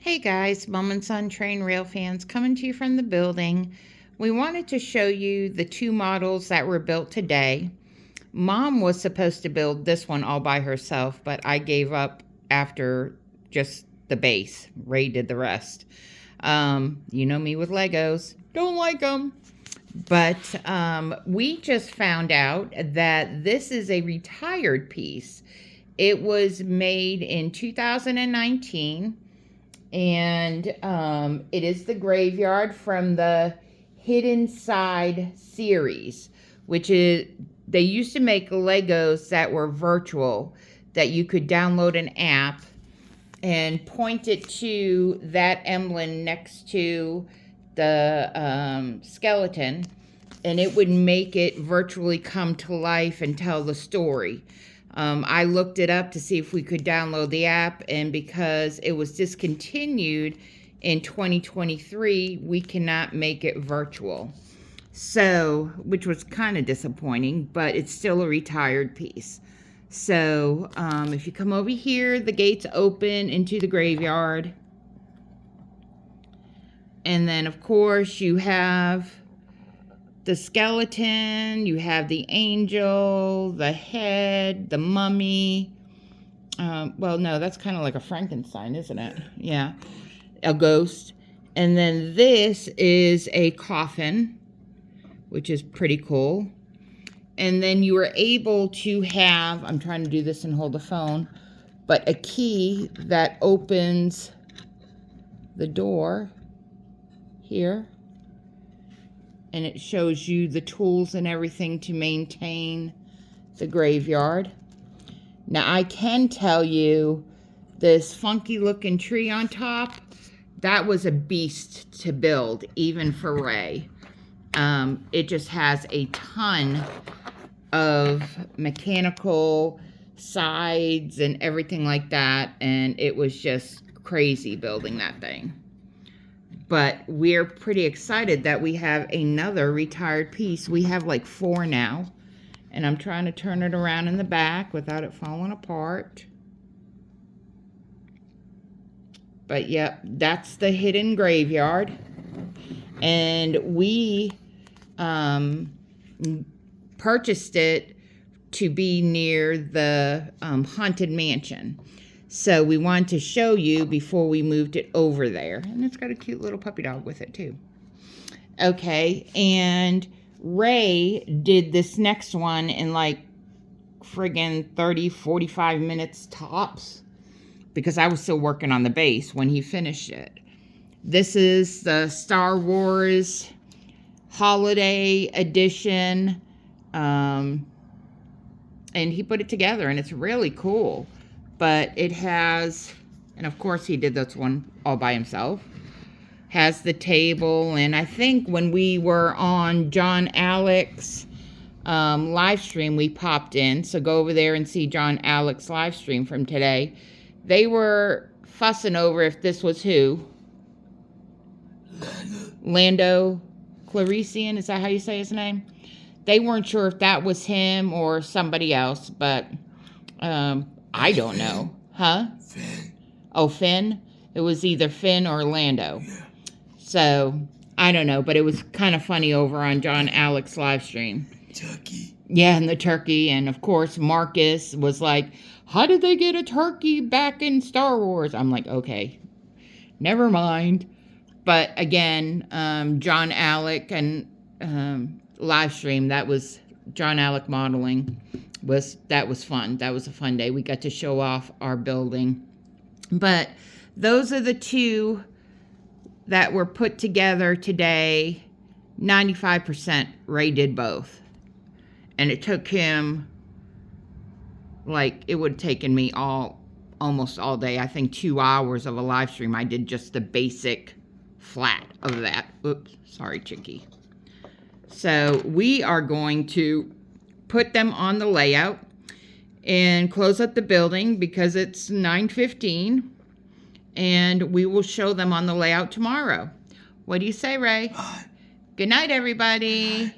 Hey guys, Mom and Son Train Rail fans coming to you from the building. We wanted to show you the two models that were built today. Mom was supposed to build this one all by herself, but I gave up after just the base. Ray did the rest. You know me with Legos. Don't like them. But we just found out that this is a retired piece. It was made in 2019. And it is the Graveyard from the Hidden Side series, which is, they used to make Legos that were virtual, that you could download an app and point it to that emblem next to the skeleton, and it would make it virtually come to life and tell the story. I looked it up to see if we could download the app, and because it was discontinued in 2023, we cannot make it virtual. So, which was kind of disappointing, but it's still a retired piece. So, if you come over here, the gates open into the graveyard. And then, of course, you have the skeleton, you have the angel, the head, the mummy. Well, no, that's kind of like a Frankenstein, isn't it? Yeah, a ghost. And then this is a coffin, which is pretty cool. And then you were able to have, I'm trying to do this and hold the phone, but a key that opens the door here. And it shows you the tools and everything to maintain the graveyard. Now, I can tell you this funky looking tree on top, that was a beast to build, even for Ray. It just has a ton of mechanical sides and everything like that, and it was just crazy building that thing. But we're pretty excited that we have another retired piece. We have like 4 now. And I'm trying to turn it around in the back without it falling apart. But yep, that's the Hidden Graveyard. And we purchased it to be near the Haunted Mansion. So we wanted to show you before we moved it over there. And it's got a cute little puppy dog with it too. Okay, and Ray did this next one in like friggin' 30, 45 minutes tops, because I was still working on the base when he finished it. This is the Star Wars Holiday Edition. And he put it together, and it's really cool. But it has, and of course he did this one all by himself, has the table. And I think when we were on John Alex live stream, we popped in. So go over there and see John Alex live stream from today. They were fussing over if this was who? Lando Calrissian, is that how you say his name? They weren't sure if that was him or somebody else, but I don't know. Huh? Finn. Oh, Finn? It was either Finn or Lando. Yeah. So, I don't know, but it was kind of funny over on John Alex live stream. Turkey. Yeah, and the turkey. And, of course, Marcus was like, how did they get a turkey back in Star Wars? I'm like, okay, never mind. But, again, John Alec and live stream, that was John Alec modeling. That was fun. That was a fun day. We got to show off our building. But those are the two that were put together today. 95% Ray did both. And it took him, like, it would have taken me almost all day. I think 2 hours of a live stream. I did just the basic flat of that. Oops, sorry, Chicky. So we are going to put them on the layout and close up the building because it's 9:15, and we will show them on the layout tomorrow. What do you say, Ray? Bye. Good night, everybody.